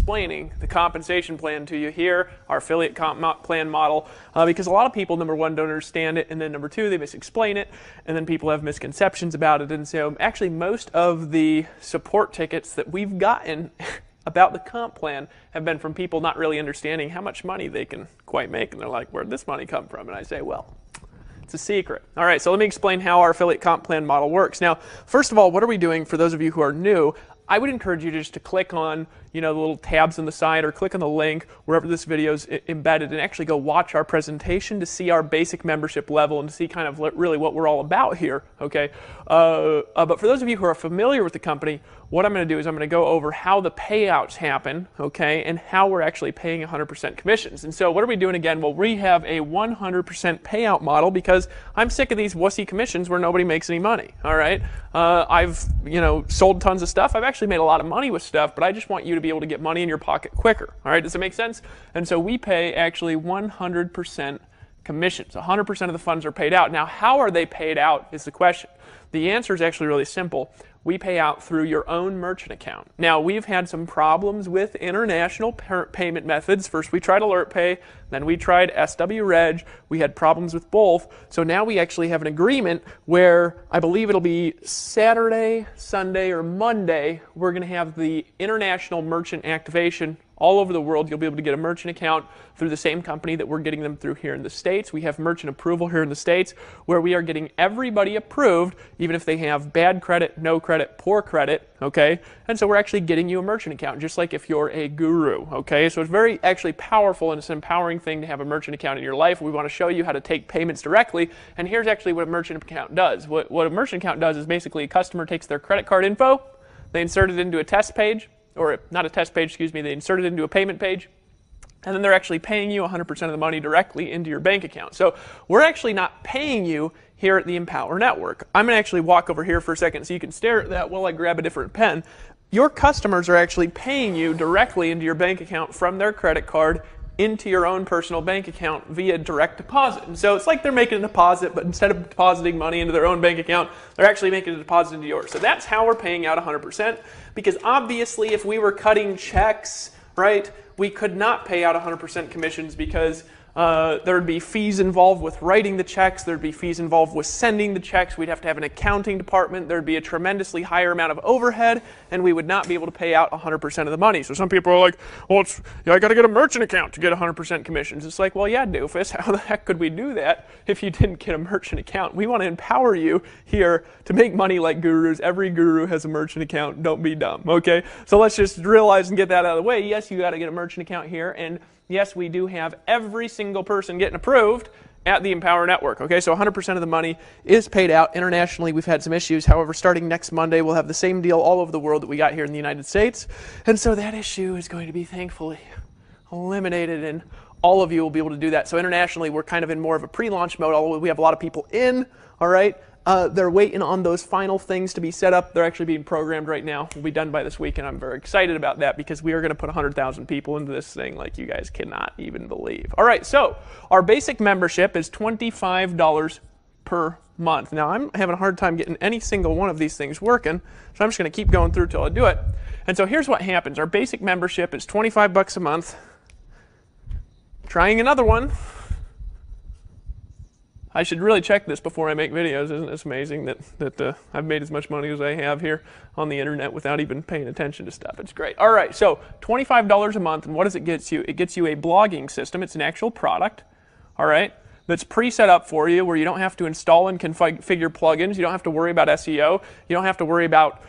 explaining the compensation plan to you here, our affiliate comp plan model, because a lot of people, number one, don't understand it, and then number two, they misexplain it, and then people have misconceptions about it. And so actually most of the support tickets that we've gotten about the comp plan have been from people not really understanding how much money they can quite make. And they're like, where'd this money come from? And I say, well, it's a secret. All right, so let me explain how our affiliate comp plan model works. Now, first of all, what are we doing for those of you who are new? I would encourage you just to click on, the little tabs on the side, or click on the link wherever this video is embedded, and actually go watch our presentation to see our basic membership level and to see kind of really what we're all about here. Okay, but for those of you who are familiar with the company, what I'm going to do is I'm going to go over how the payouts happen, okay, and how we're actually paying 100% commissions. And so what are we doing again? Well, we have a 100% payout model because I'm sick of these wussy commissions where nobody makes any money. All right, I've sold tons of stuff. I've actually made a lot of money with stuff, but I just want you to be able to get money in your pocket quicker. All right, does that make sense? And so we pay actually 100% commissions. 100% of the funds are paid out. Now, how are they paid out is the question. The answer is actually really simple. We pay out through your own merchant account. Now, we've had some problems with international payment methods. First, we tried AlertPay, then we tried SWReg. We had problems with both. So now we actually have an agreement where I believe it'll be Saturday, Sunday, or Monday, we're going to have the international merchant activation all over the world. You'll be able to get a merchant account through the same company that we're getting them through here in the States. We have merchant approval here in the States where we are getting everybody approved, even if they have bad credit, no credit, poor credit, okay? And so we're actually getting you a merchant account, just like if you're a guru, okay? So it's very actually powerful, and it's an empowering thing to have a merchant account in your life. We want to show you how to take payments directly, and here's actually what a merchant account does. What a merchant account does is basically a customer takes their credit card info, they insert it into a test page, or not a test page, excuse me, they insert it into a payment page, and then they're actually paying you 100% of the money directly into your bank account. So we're actually not paying you here at the Empower Network. I'm going to actually walk over here for a second so you can stare at that while I grab a different pen. Your customers are actually paying you directly into your bank account from their credit card into your own personal bank account via direct deposit. And so it's like they're making a deposit, but instead of depositing money into their own bank account, they're actually making a deposit into yours. So that's how we're paying out 100%, because obviously if we were cutting checks, right, we could not pay out 100% commissions because there would be fees involved with writing the checks. There would be fees involved with sending the checks. We'd have to have an accounting department. There would be a tremendously higher amount of overhead, and we would not be able to pay out 100% of the money. So some people are like, well, I got to get a merchant account to get 100% commissions. It's like, well, yeah, doofus. How the heck could we do that if you didn't get a merchant account? We want to empower you here to make money like gurus. Every guru has a merchant account. Don't be dumb, okay? So let's just realize and get that out of the way. Yes, you got to get a merchant account here, and yes, we do have every single person getting approved at the Empower Network. Okay, so 100% of the money is paid out. Internationally, we've had some issues. However, starting next Monday, we'll have the same deal all over the world that we got here in the United States. And so that issue is going to be thankfully eliminated, and all of you will be able to do that. So internationally, we're kind of in more of a pre-launch mode, although we have a lot of people in, all right? They're waiting on those final things to be set up. They're actually being programmed right now. We'll be done by this week, and I'm very excited about that because we are going to put 100,000 people into this thing like you guys cannot even believe. All right, so our basic membership is $25 per month. Now, I'm having a hard time getting any single one of these things working, so I'm just going to keep going through till I do it. And so here's what happens. Our basic membership is $25 a month. Trying another one. I should really check this before I make videos. Isn't this amazing that I've made as much money as I have here on the internet without even paying attention to stuff? It's great. All right, so $25 a month, and what does it get you? It gets you a blogging system. It's an actual product, all right, that's pre-set up for you where you don't have to install and configure plugins. You don't have to worry about SEO. You don't have to worry about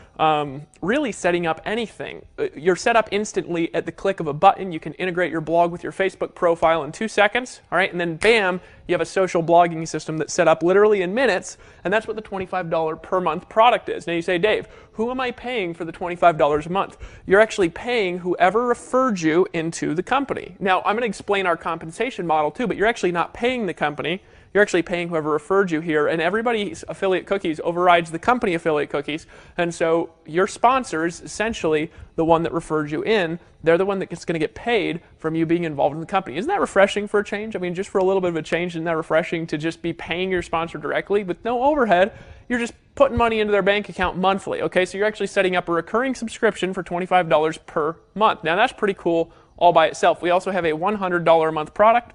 really setting up anything. You're set up instantly at the click of a button. You can integrate your blog with your Facebook profile in 2 seconds, all right, and then bam, you have a social blogging system that's set up literally in minutes, and that's what the $25 per month product is. Now you say, Dave, who am I paying for the $25 a month? You're actually paying whoever referred you into the company. Now, I'm going to explain our compensation model too, but you're actually not paying the company. you're actually paying whoever referred you here, and everybody's affiliate cookies overrides the company affiliate cookies, and so your sponsor is essentially the one that referred you in. They're the one that's going to get paid from you being involved in the company. Isn't that refreshing for a change? I mean, just for a little bit of a change, isn't that refreshing to just be paying your sponsor directly with no overhead? You're just putting money into their bank account monthly, okay? So you're actually setting up a recurring subscription for $25 per month. Now that's pretty cool all by itself. We also have a $100 a month product,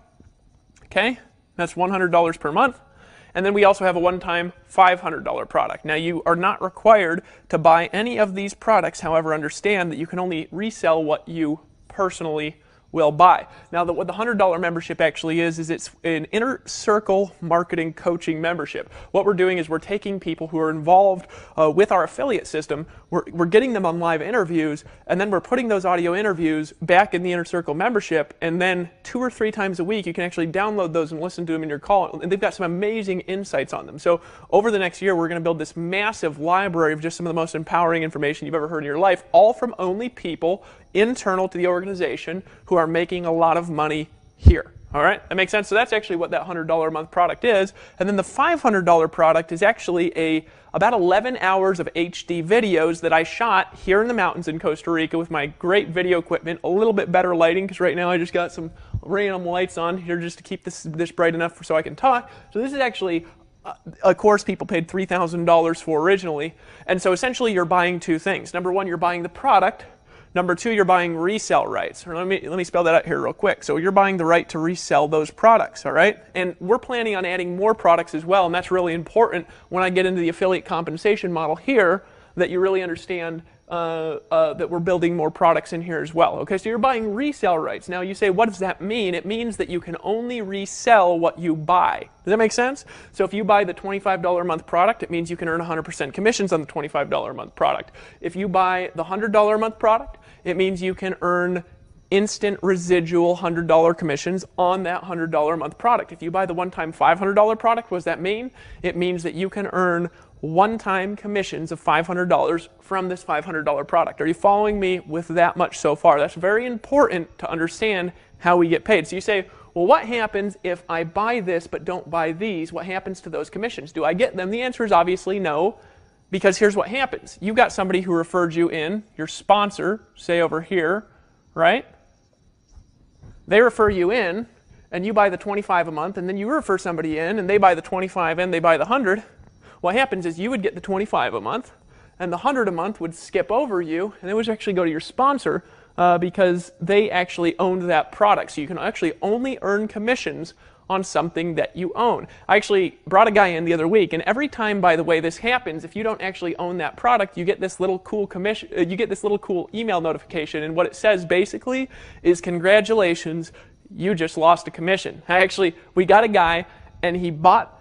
okay? That's $100 per month. And then we also have a one-time $500 product. Now you are not required to buy any of these products, however, understand that you can only resell what you personally will buy. Now, what the $100 membership actually is it's an inner circle marketing coaching membership. What we're doing is we're taking people who are involved with our affiliate system, we're getting them on live interviews, and then we're putting those audio interviews back in the inner circle membership, and then 2 or 3 times a week you can actually download those and listen to them in your call, and they've got some amazing insights on them. So over the next year, we're going to build this massive library of just some of the most empowering information you've ever heard in your life, all from only people internal to the organization who are making a lot of money here. All right, that makes sense? So that's actually what that $100 a month product is. And then the $500 product is actually about 11 hours of HD videos that I shot here in the mountains in Costa Rica with my great video equipment, a little bit better lighting, because right now I just got some random lights on here just to keep this bright enough so I can talk. So this is actually a course people paid $3,000 for originally. And so essentially you're buying 2 things. Number 1, you're buying the product. Number 2, you're buying resale rights. Or let me spell that out here real quick. So you're buying the right to resell those products, all right? And we're planning on adding more products as well, and that's really important when I get into the affiliate compensation model here, that you really understand that we're building more products in here as well. Okay, so you're buying resale rights. Now you say, what does that mean? It means that you can only resell what you buy. Does that make sense? So if you buy the $25 a month product, it means you can earn 100% commissions on the $25 a month product. If you buy the $100 a month product, it means you can earn instant residual $100 commissions on that $100 a month product. If you buy the one-time $500 product, what does that mean? It means that you can earn one-time commissions of $500 from this $500 product. Are you following me with that much so far? That's very important to understand how we get paid. So you say, well, what happens if I buy this but don't buy these? What happens to those commissions? Do I get them? The answer is obviously no, because here's what happens. You got somebody who referred you in, your sponsor, say over here, right? They refer you in, and you buy the $25 a month, and then you refer somebody in, and they buy the $25 and they buy the $100. What happens is you would get the $25 a month, and the $100 a month would skip over you, and it would actually go to your sponsor because they actually owned that product. So you can actually only earn commissions on something that you own. I actually brought a guy in the other week, and every time, by the way, this happens, if you don't actually own that product, you get this little cool you get this little cool email notification, and what it says basically is, congratulations, you just lost a commission. We got a guy, and he bought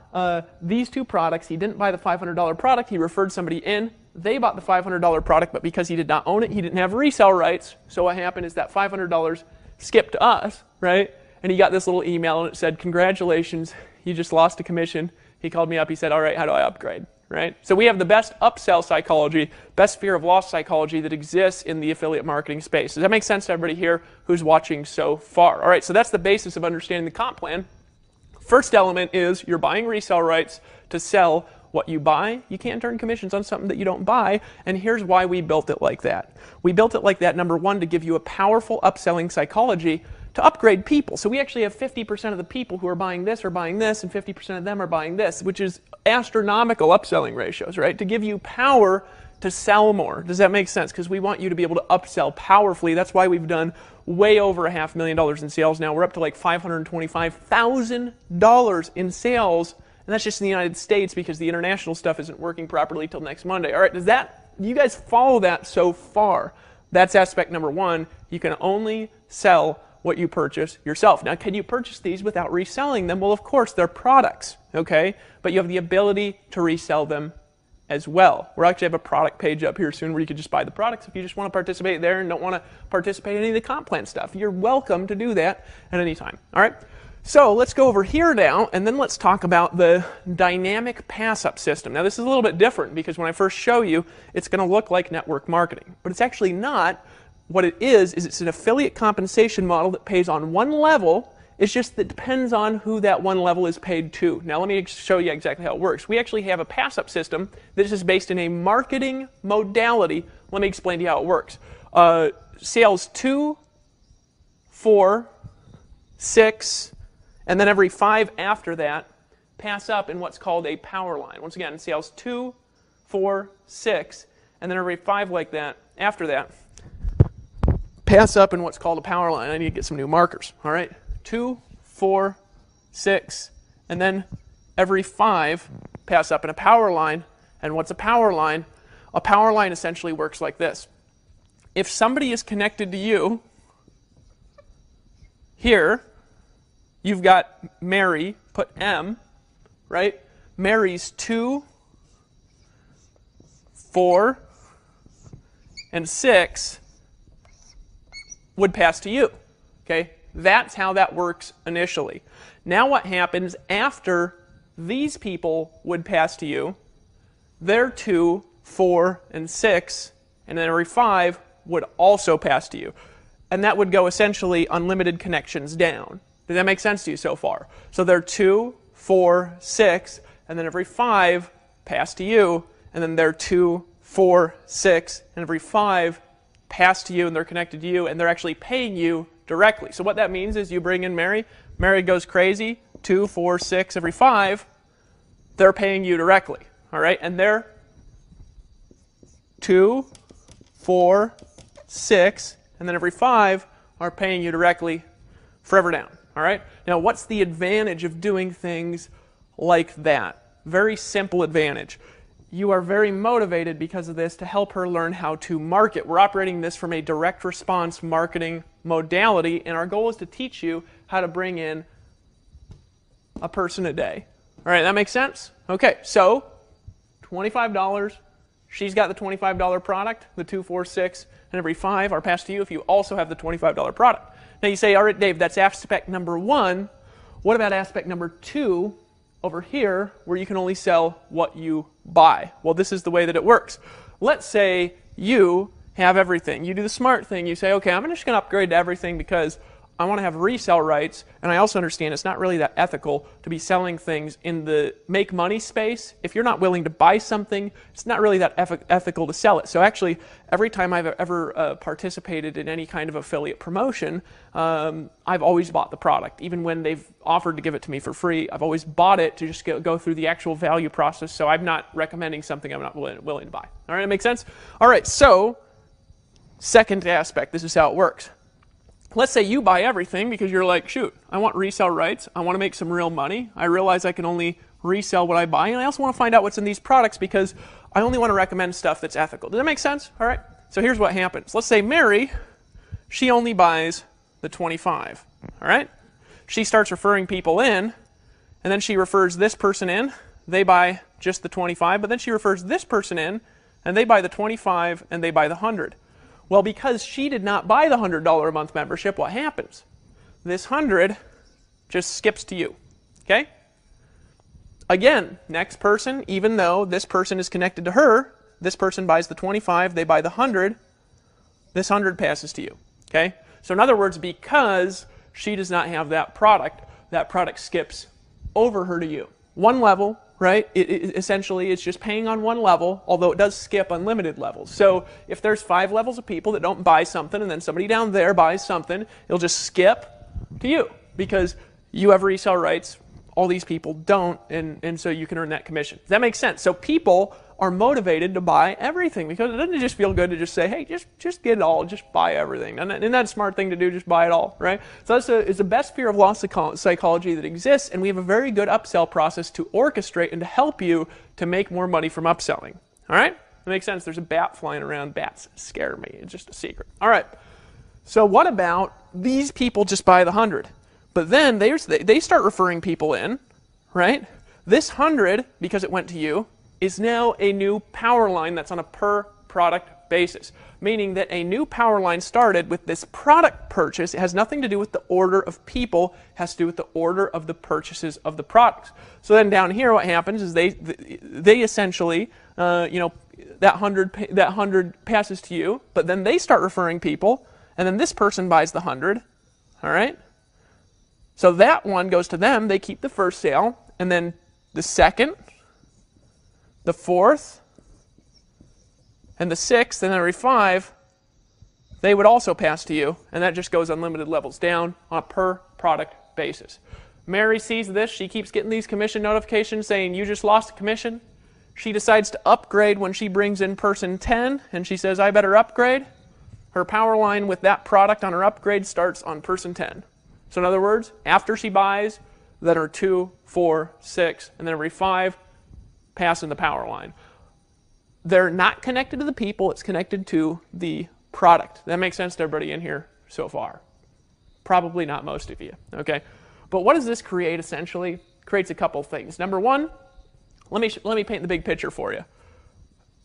these 2 products. He didn't buy the $500 product. He referred somebody in. They bought the $500 product, but because he did not own it, he didn't have resale rights. So what happened is that $500 skipped to us, right? And he got this little email, and it said, congratulations, you just lost a commission. He called me up. He said, all right, how do I upgrade? Right? So we have the best upsell psychology, best fear of loss psychology that exists in the affiliate marketing space. Does that make sense to everybody here who's watching so far? All right, so that's the basis of understanding the comp plan. First element is you're buying resale rights to sell what you buy. You can't earn commissions on something that you don't buy, and here's why we built it like that. We built it like that, number 1, to give you a powerful upselling psychology to upgrade people. So we actually have 50% of the people who are buying this, and 50% of them are buying this, which is astronomical upselling ratios, right? To give you power to sell more. Does that make sense? Because we want you to be able to upsell powerfully. That's why we've done way over $500,000 in sales now. We're up to like $525,000 in sales, and that's just in the United States because the international stuff isn't working properly till next Monday. All right, do you guys follow that so far? That's aspect number 1. You can only sell what you purchase yourself. Now, can you purchase these without reselling them? Well, of course, they're products, okay? But you have the ability to resell them as well. We'll actually have a product page up here soon where you can just buy the products if you just want to participate there and don't want to participate in any of the comp plan stuff. You're welcome to do that at any time, all right? So let's go over here now, and then let's talk about the dynamic pass-up system. Now, this is a little bit different because when I first show you, it's going to look like network marketing, but it's actually not. What it is it's an affiliate compensation model that pays on one level It's just that it depends on who that one level is paid to. Now let me show you exactly how it works. We actually have a pass-up system that is based in a marketing modality. Let me explain to you how it works. Sales 2, 4, 6, and then every 5 after that pass up in what's called a power line. Once again, sales 2, 4, 6, and then every 5 like that after that pass up in what's called a power line. I need to get some new markers. All right, 2, 4, 6, and then every 5 pass up in a power line. And what's a power line? A power line essentially works like this. If somebody is connected to you, here, you've got Mary, put M, right? Mary's 2, 4, and 6 would pass to you, okay? That's how that works initially. Now what happens after these people would pass to you, their 2, 4, and 6, and then every 5 would also pass to you. And that would go essentially unlimited connections down. Does that make sense to you so far? So they're 2, 4, 6, and then every 5 pass to you, and then they're 2, 4, 6, and every 5 pass to you, and they're connected to you, and they're actually paying you directly. So what that means is you bring in Mary, Mary goes crazy, 2, 4, 6, every 5, they're paying you directly. All right, and they're 2, 4, 6, and then every 5 are paying you directly forever down. All right? Now, what's the advantage of doing things like that? Very simple advantage. You are very motivated because of this to help her learn how to market. We're operating this from a direct response marketing modality, and our goal is to teach you how to bring in a person a day. All right, that makes sense? Okay, so $25. She's got the $25 product, the 2, 4, 6, and every 5 are passed to you if you also have the $25 product. Now you say, all right, Dave, that's aspect number 1. What about aspect number 2 over here where you can only sell what you buy? Well, this is the way that it works. Let's say you have everything. You do the smart thing. You say, okay, I'm just going to upgrade to everything because I want to have resale rights, and I also understand it's not really that ethical to be selling things in the make money space. If you're not willing to buy something, it's not really that ethical to sell it. So actually, every time I've ever participated in any kind of affiliate promotion, I've always bought the product. Even when they've offered to give it to me for free, I've always bought it to just go through the actual value process, so I'm not recommending something I'm not willing to buy. All right, that makes sense? All right, so second aspect, this is how it works. Let's say you buy everything because you're like, shoot, I want resale rights. I want to make some real money. I realize I can only resell what I buy, and I also want to find out what's in these products because I only want to recommend stuff that's ethical. Does that make sense? All right. So here's what happens. Let's say Mary, she only buys the 25. All right. She starts referring people in, and then she refers this person in. They buy just the 25, but then she refers this person in, and they buy the 25, and they buy the 100. Well, because she did not buy the $100 a month membership, what happens? This 100 just skips to you, okay? Again, next person, even though this person is connected to her, this person buys the 25, they buy the 100, this 100 passes to you, okay? So in other words, because she does not have that product skips over her to you. One level, right? It essentially is just paying on one level, although it does skip unlimited levels. So if there's 5 levels of people that don't buy something and then somebody down there buys something, it'll just skip to you because you have resale rights, all these people don't, and so you can earn that commission. Does that make sense? So people are motivated to buy everything because it doesn't just feel good to just say, hey, just get it all, just buy everything. And isn't that a smart thing to do, just buy it all, right? So it's the best fear of loss psychology that exists, and we have a very good upsell process to orchestrate and to help you to make more money from upselling. All right? That makes sense. There's a bat flying around. Bats scare me. It's just a secret. All right. So what about these people just buy the 100? But then they start referring people in, right? This 100, because it went to you, is now a new power line that's on a per product basis, meaning that a new power line started with this product purchase. It has nothing to do with the order of people, it has to do with the order of the purchases of the products. So then down here what happens is they essentially, that 100 passes to you, but then they start referring people, and then this person buys the 100, all right? So that one goes to them. They keep the first sale, and then the second, the fourth, and the sixth, and then every 5, they would also pass to you, and that just goes unlimited levels down on a per product basis. Mary sees this. She keeps getting these commission notifications saying, you just lost a commission. She decides to upgrade when she brings in person 10, and she says, I better upgrade. Her power line with that product on her upgrade starts on person 10. So in other words, after she buys, then her 2, 4, 6, and then every 5 pass in the power line. They're not connected to the people. It's connected to the product. That makes sense to everybody in here so far? Probably not most of you, okay? But what does this create essentially? It creates a couple things. Number one, let me paint the big picture for you.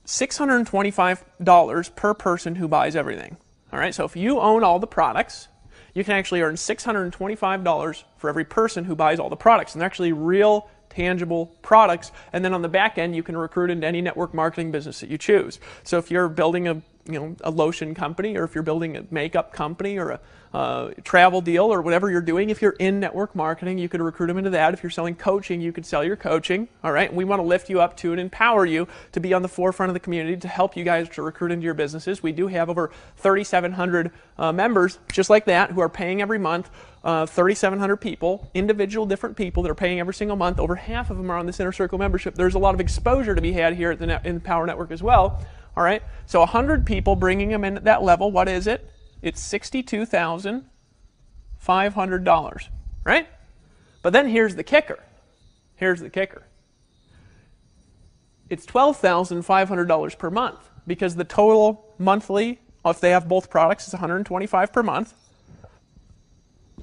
$625 per person who buys everything. All right, so if you own all the products, you can actually earn $625 for every person who buys all the products. And they're actually real, tangible products. And then on the back end, you can recruit into any network marketing business that you choose. So if you're building a lotion company, or if you're building a makeup company, or a travel deal, or whatever you're doing, if you're in network marketing, you could recruit them into that. If you're selling coaching, you could sell your coaching. All right, and we want to lift you up to and empower you to be on the forefront of the community to help you guys to recruit into your businesses. We do have over 3,700 members just like that who are paying every month. 3,700 people, individual different people that are paying every single month. Over half of them are on this Inner Circle membership. There's a lot of exposure to be had here at in the Power Network as well. All right, so 100 people, bringing them in at that level, what is it? It's $62,500, right? But then here's the kicker. Here's the kicker. It's $12,500 per month, because the total monthly, if they have both products, is $125 per month.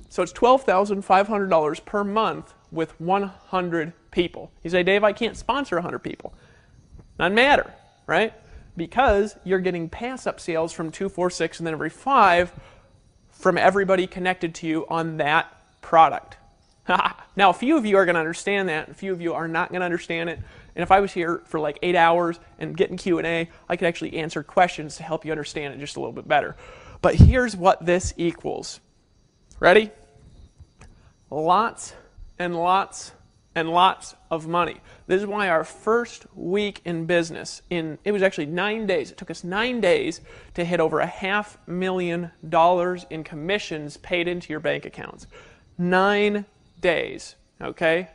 So it's $12,500 per month with 100 people. You say, Dave, I can't sponsor 100 people. Doesn't matter, right? Because you're getting pass-up sales from 2, 4, 6, and then every 5 from everybody connected to you on that product. Now, a few of you are going to understand that, and a few of you are not going to understand it. And if I was here for like 8 hours and getting Q&A, I could actually answer questions to help you understand it just a little bit better. But here's what this equals. Ready? Lots and lots and lots of money. This is why our first week in business, it was actually 9 days. It took us 9 days to hit over $500,000 in commissions paid into your bank accounts. 9 days, okay?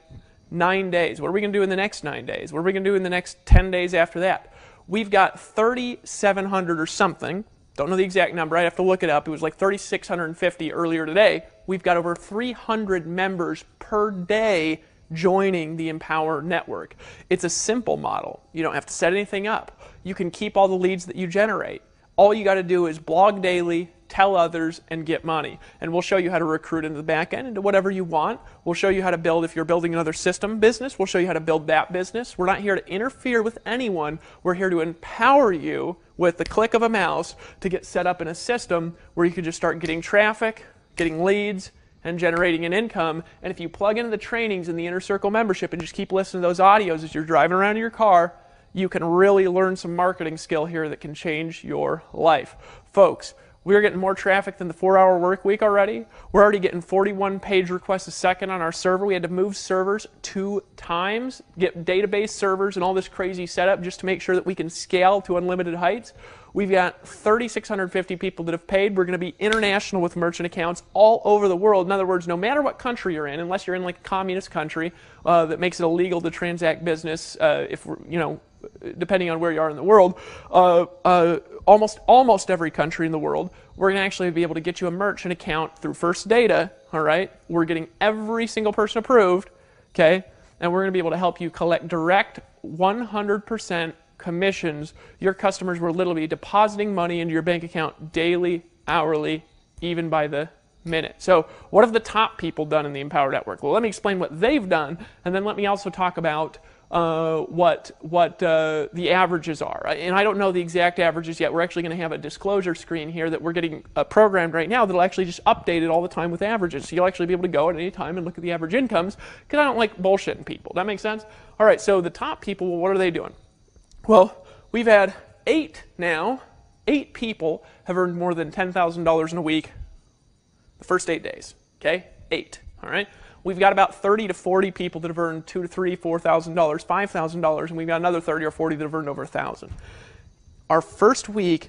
9 days. What are we going to do in the next 9 days? What are we going to do in the next 10 days after that? We've got 3,700 or something. Don't know the exact number. I'd have to look it up. It was like 3,650 earlier today. We've got over 300 members per day joining the Empower Network. It's a simple model. You don't have to set anything up. You can keep all the leads that you generate. All you got to do is blog daily, tell others, and get money. And we'll show you how to recruit into the back end, into whatever you want. We'll show you how to build, if you're building another system business, we'll show you how to build that business. We're not here to interfere with anyone. We're here to empower you with the click of a mouse to get set up in a system where you can just start getting traffic, getting leads, and generating an income. And if you plug into the trainings in the Inner Circle membership and just keep listening to those audios as you're driving around in your car, you can really learn some marketing skill here that can change your life. Folks, we're getting more traffic than the 4-hour work week already. We're already getting 41 page requests a second on our server. We had to move servers 2 times, get database servers and all this crazy setup just to make sure that we can scale to unlimited heights. We've got 3,650 people that have paid. We're going to be international with merchant accounts all over the world. In other words, no matter what country you're in, unless you're in like a communist country that makes it illegal to transact business, depending on where you are in the world, almost every country in the world, we're going to actually be able to get you a merchant account through First Data. All right, we're getting every single person approved. Okay, and we're going to be able to help you collect direct 100% commissions. Your customers will literally be depositing money into your bank account daily, hourly, even by the minute. So what have the top people done in the Empower Network? Well, let me explain what they've done, and then let me also talk about what the averages are. And I don't know the exact averages yet. We're actually going to have a disclosure screen here that we're getting programmed right now that'll actually just update it all the time with averages. So you'll actually be able to go at any time and look at the average incomes, because I don't like bullshitting people. That makes sense? All right, so the top people, well, what are they doing? Well, we've had 8 now. 8 people have earned more than $10,000 in a week the first 8 days. Okay? 8. All right. We've got about 30 to 40 people that have earned $2,000 to $3,000, $4,000, $5,000, and we've got another 30 or 40 that have earned over $1,000. Our first week,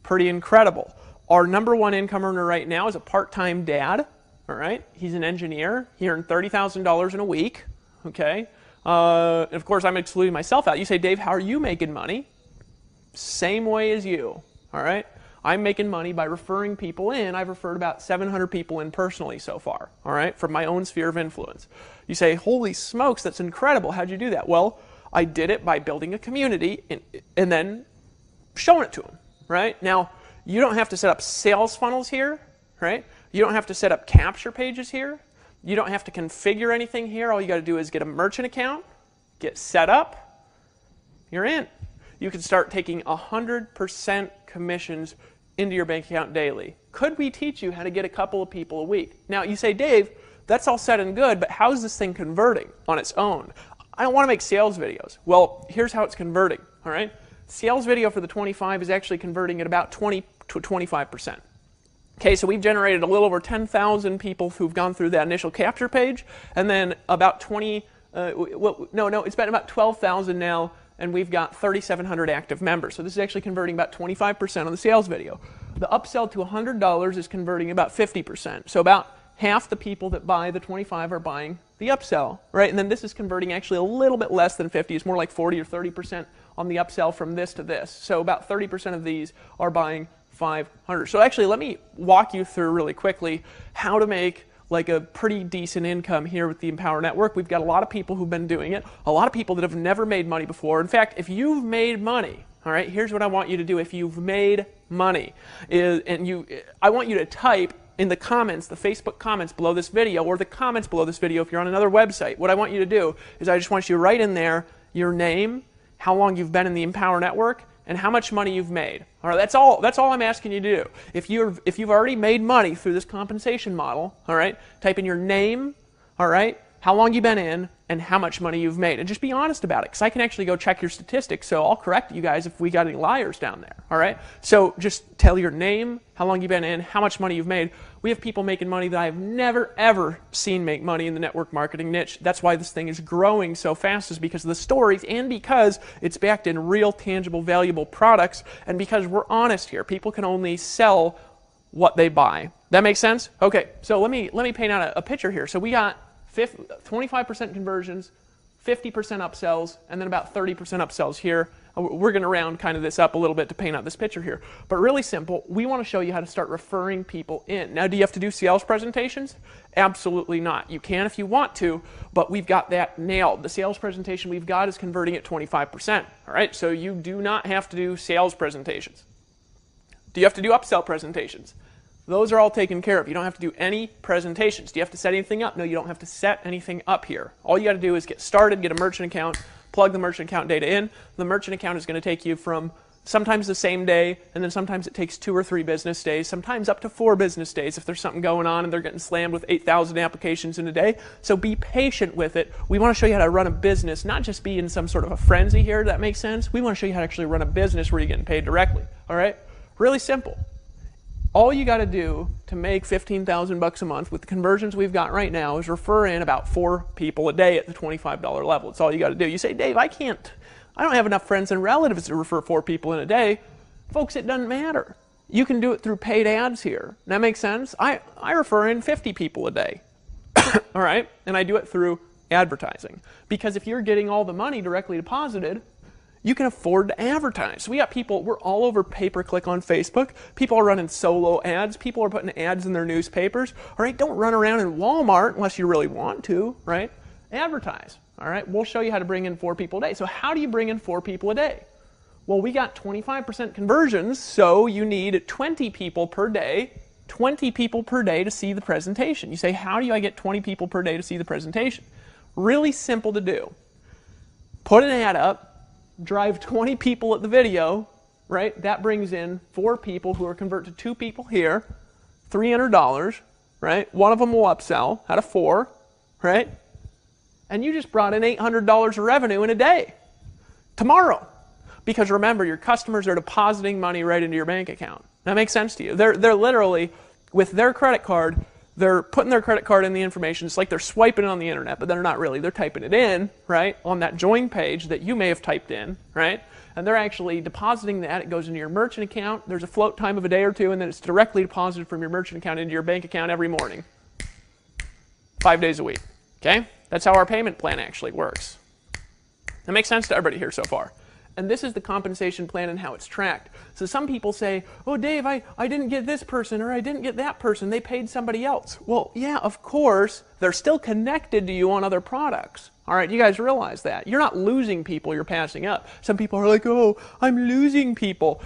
pretty incredible. Our number one income earner right now is a part-time dad. All right. He's an engineer. He earned $30,000 in a week. Okay. And of course, I'm excluding myself out. You say, Dave, how are you making money? Same way as you. All right. I'm making money by referring people in. I've referred about 700 people in personally so far, all right, from my own sphere of influence. You say, holy smokes, that's incredible. How'd you do that? Well, I did it by building a community and then showing it to them, right? Now, you don't have to set up sales funnels here, right? You don't have to set up capture pages here. You don't have to configure anything here. All you got to do is get a merchant account, get set up, you're in. You can start taking 100% commissions into your bank account daily. Could we teach you how to get a couple of people a week? Now, you say, Dave, that's all said and good, but how is this thing converting on its own? I don't want to make sales videos. Well, here's how it's converting, all right? Sales video for the 25 is actually converting at about 20 to 25%. Okay, so we've generated a little over 10,000 people who've gone through that initial capture page, and then about it's been about 12,000 now, and we've got 3,700 active members. So this is actually converting about 25% on the sales video. The upsell to $100 is converting about 50%. So about half the people that buy the 25 are buying the upsell, right? And then this is converting actually a little bit less than 50. It's more like 40 or 30% on the upsell from this to this. So about 30% of these are buying 500. So actually, let me walk you through really quickly how to make like a pretty decent income here with the Empower Network. We've got a lot of people who've been doing it, a lot of people that have never made money before. In fact, if you've made money, all right, here's what I want you to do. If you've made money, I want you to type in the comments, the Facebook comments below this video, or the comments below this video if you're on another website. What I want you to do is I just want you to write in there your name, how long you've been in the Empower Network, and how much money you've made. All right, that's all I'm asking you to do. If you've already made money through this compensation model, all right, type in your name, all right, how long you've been in, and how much money you've made. And just be honest about it, because I can actually go check your statistics, so I'll correct you guys if we got any liars down there, all right? So just tell your name, how long you've been in, how much money you've made. We have people making money that I've never, ever seen make money in the network marketing niche. That's why this thing is growing so fast, is because of the stories and because it's backed in real, tangible, valuable products, and because we're honest here. People can only sell what they buy. That makes sense? Okay, so let me paint out a picture here. So we got 25% conversions, 50% upsells, and then about 30% upsells here. We're going to round kind of this up a little bit to paint out this picture here. But really simple, we want to show you how to start referring people in. Now, do you have to do sales presentations? Absolutely not. You can if you want to, but we've got that nailed. The sales presentation we've got is converting at 25%. All right, so you do not have to do sales presentations. Do you have to do upsell presentations? Those are all taken care of. You don't have to do any presentations. Do you have to set anything up? No, you don't have to set anything up here. All you got to do is get started, get a merchant account, plug the merchant account data in. The merchant account is going to take you from sometimes the same day, and then sometimes it takes 2 or 3 business days, sometimes up to 4 business days if there's something going on and they're getting slammed with 8,000 applications in a day. So be patient with it. We want to show you how to run a business, not just be in some sort of a frenzy here. Does that make sense? We want to show you how to actually run a business where you're getting paid directly. All right? Really simple. All you got to do to make $15,000 a month with the conversions we've got right now is refer in about 4 people a day at the $25 level. That's all you got to do. You say, Dave, I don't have enough friends and relatives to refer 4 people in a day. Folks, it doesn't matter. You can do it through paid ads here. That makes sense? I refer in 50 people a day. All right? And I do it through advertising. Because if you're getting all the money directly deposited, you can afford to advertise. So we got people, we're all over pay-per-click on Facebook. People are running solo ads. People are putting ads in their newspapers. All right, don't run around in Walmart unless you really want to, right? Advertise, all right? We'll show you how to bring in 4 people a day. So how do you bring in 4 people a day? Well, we got 25% conversions, so you need 20 people per day, 20 people per day to see the presentation. You say, how do I get 20 people per day to see the presentation? Really simple to do. Put an ad up, drive 20 people at the video, right? That brings in 4 people who are convert to 2 people here, $300, right? One of them will upsell out of 4, right? And you just brought in $800 of revenue in a day, tomorrow. Because remember, your customers are depositing money right into your bank account. That makes sense to you. They're literally, with their credit card, they're putting their credit card in the information. It's like they're swiping it on the internet, but they're not really. They're typing it in, right, on that join page that you may have typed in, right? And they're actually depositing that. It goes into your merchant account. There's a float time of a day or two, and then it's directly deposited from your merchant account into your bank account every morning, 5 days a week, okay? That's how our payment plan actually works. That makes sense to everybody here so far. And this is the compensation plan and how it's tracked. So some people say, oh, Dave, I didn't get this person or I didn't get that person. They paid somebody else. Well, yeah, of course. They're still connected to you on other products. All right, you guys realize that. You're not losing people, you're passing up. Some people are like, oh, I'm losing people.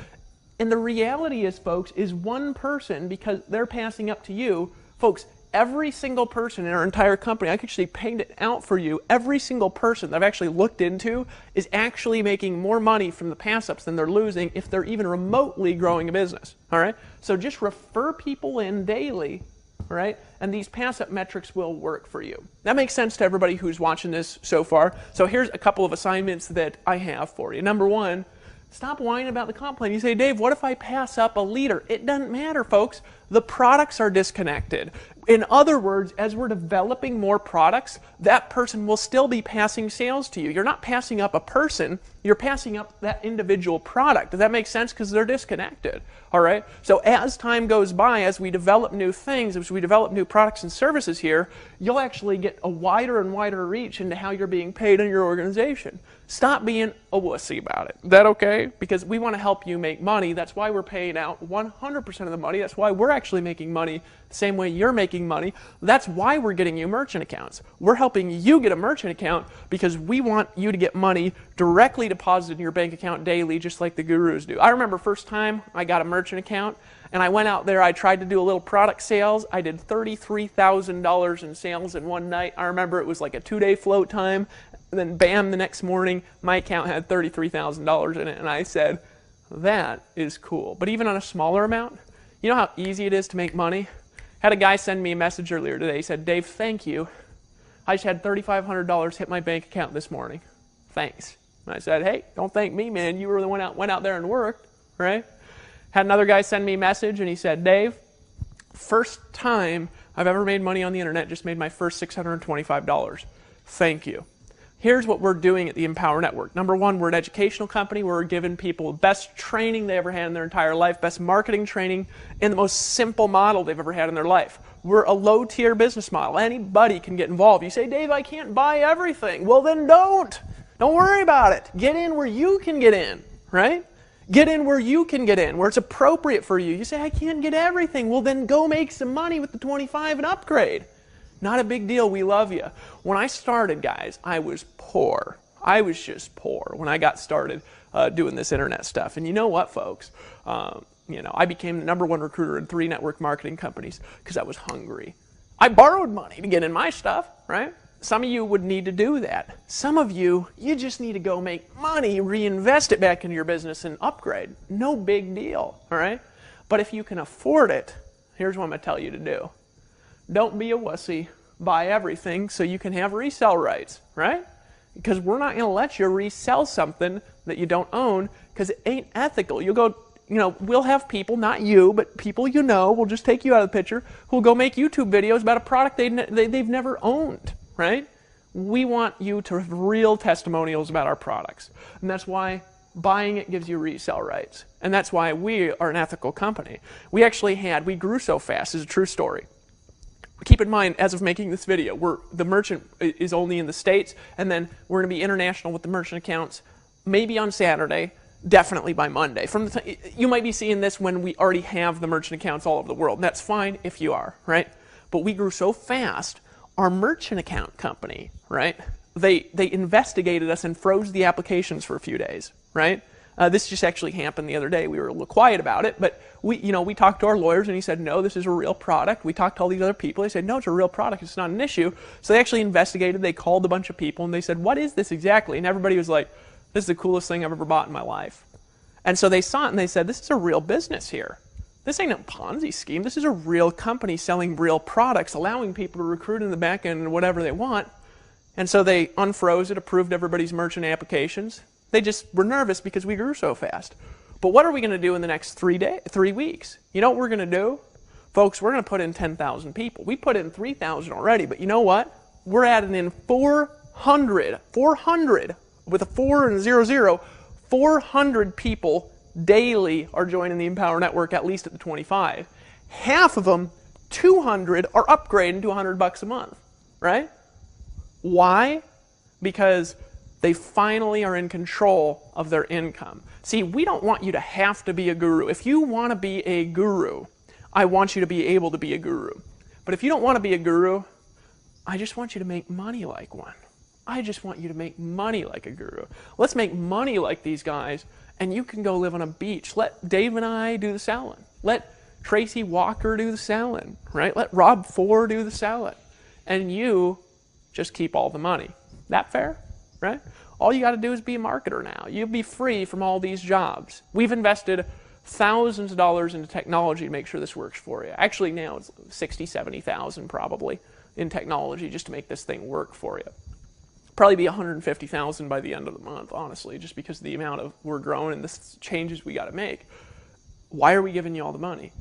And the reality is, folks, is one person, because they're passing up to you, folks, every single person in our entire company, I can actually paint it out for you, every single person that I've actually looked into is actually making more money from the pass-ups than they're losing if they're even remotely growing a business, all right? So just refer people in daily, all right? And these pass-up metrics will work for you. That makes sense to everybody who's watching this so far. So here's a couple of assignments that I have for you. Number one, stop whining about the comp plan. You say, Dave, what if I pass up a leader? It doesn't matter, folks. The products are disconnected. In other words, as we're developing more products, that person will still be passing sales to you. You're not passing up a person, you're passing up that individual product. Does that make sense? Because they're disconnected. All right? So as time goes by, as we develop new things, as we develop new products and services here, you'll actually get a wider and wider reach into how you're being paid in your organization. Stop being a wussy about it. Is that okay? Because we want to help you make money. That's why we're paying out 100% of the money. That's why we're actually making money the same way you're making money. That's why we're getting you merchant accounts. We're helping you get a merchant account because we want you to get money directly deposited in your bank account daily, just like the gurus do. I remember first time I got a merchant account, and I went out there, I tried to do a little product sales. I did $33,000 in sales in one night. I remember it was like a 2-day float time. And then bam, the next morning, my account had $33,000 in it. And I said, that is cool. But even on a smaller amount, you know how easy it is to make money? Had a guy send me a message earlier today. He said, Dave, thank you. I just had $3,500 hit my bank account this morning. Thanks. And I said, hey, don't thank me, man. You were the one went out there and worked, right? Had another guy send me a message, and he said, Dave, first time I've ever made money on the internet, just made my first $625. Thank you. Here's what we're doing at the Empower Network. Number one, we're an educational company where we're giving people the best training they ever had in their entire life, best marketing training, and the most simple model they've ever had in their life. We're a low-tier business model. Anybody can get involved. You say, Dave, I can't buy everything. Well, then don't. Don't worry about it. Get in where you can get in, right? Get in where you can get in, where it's appropriate for you. You say, I can't get everything. Well, then go make some money with the 25 and upgrade. Not a big deal. We love you. When I started, guys, I was poor. I was just poor when I got started doing this internet stuff. And you know what, folks? I became the #1 recruiter in 3 network marketing companies because I was hungry. I borrowed money to get in my stuff, right? Some of you would need to do that. Some of you, you just need to go make money, reinvest it back into your business and upgrade. No big deal, all right? But if you can afford it, here's what I'm going to tell you to do. Don't be a wussy. Buy everything so you can have resell rights, right? Because we're not going to let you resell something that you don't own because it ain't ethical. You'll go, we'll have people, not you, but people we'll just take you out of the picture, who'll go make YouTube videos about a product they've never owned, right? We want you to have real testimonials about our products. And that's why buying it gives you resell rights. And that's why we are an ethical company. We grew so fast. It's a true story. Keep in mind, as of making this video, the merchant is only in the States, and then we're going to be international with the merchant accounts, maybe on Saturday, definitely by Monday. You might be seeing this when we already have the merchant accounts all over the world. That's fine if you are, right? But we grew so fast, our merchant account company, right? They investigated us and froze the applications for a few days, right? This just actually happened the other day. We were a little quiet about it, but we talked to our lawyers, and he said, no, this is a real product. We talked to all these other people. They said, no, it's a real product. It's not an issue. So they actually investigated. They called a bunch of people, and they said, what is this exactly? And everybody was like, this is the coolest thing I've ever bought in my life. And so they saw it, and they said, this is a real business here. This ain't a Ponzi scheme. This is a real company selling real products, allowing people to recruit in the back end and whatever they want. And so they unfroze it, approved everybody's merchant applications. They just were nervous because we grew so fast. But what are we going to do in the next 3 weeks? You know what we're going to do? Folks, we're going to put in 10,000 people. We put in 3,000 already, but you know what? We're adding in 400 with a 4 and a 00, 400 people daily are joining the Empower Network, at least at the 25. Half of them, 200, are upgrading to $100 a month, right? Why? Because they finally are in control of their income. See, we don't want you to have to be a guru. If you want to be a guru, I want you to be able to be a guru. But if you don't want to be a guru, I just want you to make money like one. I just want you to make money like a guru. Let's make money like these guys, and you can go live on a beach. Let Dave and I do the selling. Let Tracy Walker do the selling, right? Let Rob Ford do the selling. And you just keep all the money. That fair, right? All you got to do is be a marketer now. You'll be free from all these jobs. We've invested thousands of dollars into technology to make sure this works for you. Actually, now it's 60, 70,000 probably in technology just to make this thing work for you. Probably be 150,000 by the end of the month, honestly, just because of the amount of we're growing and the changes we got to make. Why are we giving you all the money?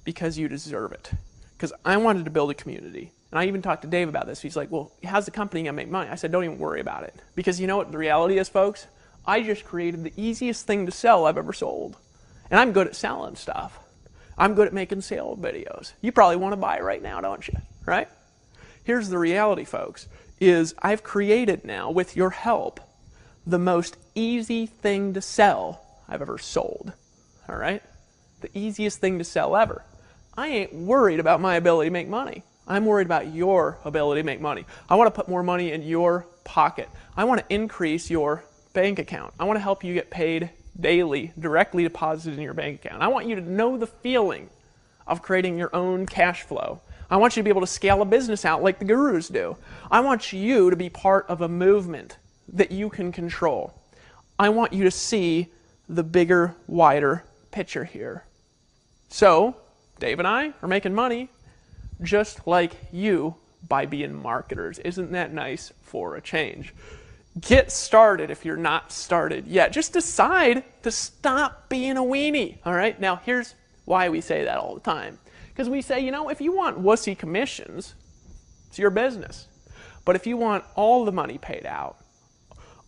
Because you deserve it. Because I wanted to build a community. And I even talked to Dave about this. He's like, well, how's the company going to make money? I said, don't even worry about it. Because you know what the reality is, folks? I just created the easiest thing to sell I've ever sold. And I'm good at selling stuff. I'm good at making sale videos. You probably want to buy right now, don't you? Right? Here's the reality, folks, is I've created now, with your help, the most easy thing to sell I've ever sold. All right? The easiest thing to sell ever. I ain't worried about my ability to make money. I'm worried about your ability to make money. I want to put more money in your pocket. I want to increase your bank account. I want to help you get paid daily, directly deposited in your bank account. I want you to know the feeling of creating your own cash flow. I want you to be able to scale a business out like the gurus do. I want you to be part of a movement that you can control. I want you to see the bigger, wider picture here. So, Dave and I are making money just like you by being marketers. Isn't that nice for a change? Get started if you're not started yet. Just decide to stop being a weenie, all right? Now, here's why we say that all the time. Because we say, you know, if you want wussy commissions, it's your business. But if you want all the money paid out,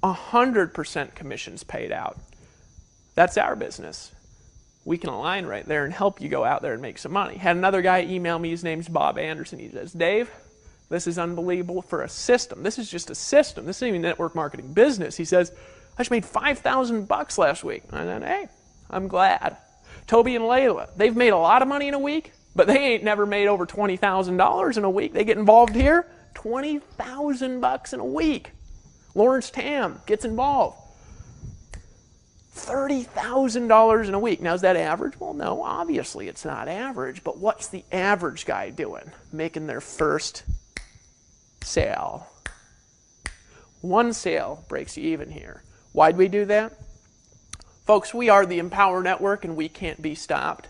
100% commissions paid out, that's our business. We can align right there and help you go out there and make some money. Had another guy email me, his name's Bob Anderson. He says, Dave, this is unbelievable for a system. This is just a system. This isn't even network marketing business. He says, I just made $5,000 last week. And I said, hey, I'm glad. Toby and Layla, they've made a lot of money in a week, but they ain't never made over $20,000 in a week. They get involved here, $20,000 in a week. Lawrence Tam gets involved. $30,000 in a week. Now, is that average? Well, no, obviously it's not average, but what's the average guy doing? Making their first sale. One sale breaks you even here. Why'd we do that? Folks, we are the Empower Network and we can't be stopped.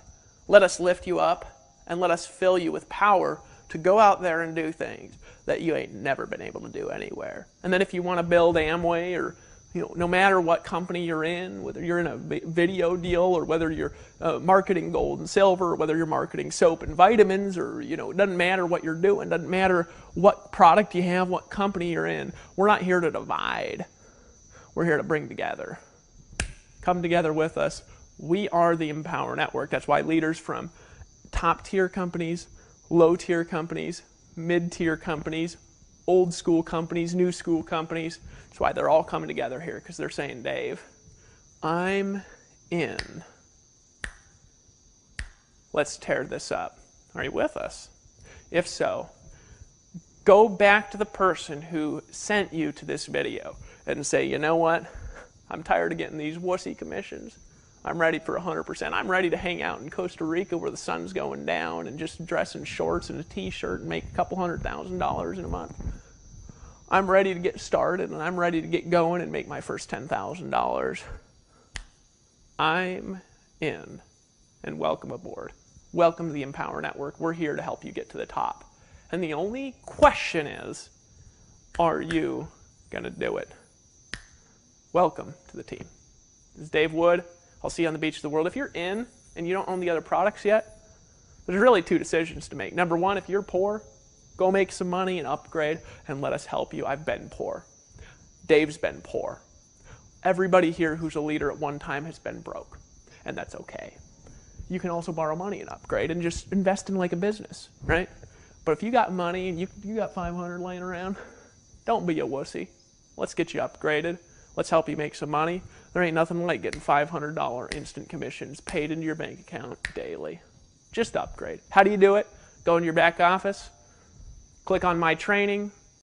Let us lift you up and let us fill you with power to go out there and do things that you ain't never been able to do anywhere. And then if you want to build Amway, or no matter what company you're in, whether you're in a video deal or whether you're marketing gold and silver, or whether you're marketing soap and vitamins, or it doesn't matter what you're doing, doesn't matter what product you have, what company you're in. We're not here to divide. We're here to bring together. Come together with us. We are the Empower Network. That's why leaders from top-tier companies, low-tier companies, mid-tier companies, old school companies, new school companies, that's why they're all coming together here, because they're saying, Dave, I'm in. Let's tear this up. Are you with us? If so, go back to the person who sent you to this video and say, you know what? I'm tired of getting these wussy commissions. I'm ready for 100%. I'm ready to hang out in Costa Rica where the sun's going down and just dress in shorts and a t-shirt and make a couple $100,000 in a month. I'm ready to get started and I'm ready to get going and make my first $10,000. I'm in, and welcome aboard. Welcome to the Empower Network. We're here to help you get to the top. And the only question is, are you going to do it? Welcome to the team. This is Dave Wood. I'll see you on the beach of the world. If you're in and you don't own the other products yet, There's really two decisions to make. Number one, if you're poor, go make some money and upgrade and let us help you. I've been poor. Dave's been poor. Everybody here who's a leader at one time has been broke, and that's okay. You can also borrow money and upgrade and just invest in like a business, right? But if you got money and you got 500 laying around, don't be a wussy. Let's get you upgraded. Let's help you make some money. There ain't nothing like getting $500 instant commissions paid into your bank account daily. Just upgrade. How do you do it? Go in your back office, click on My Training,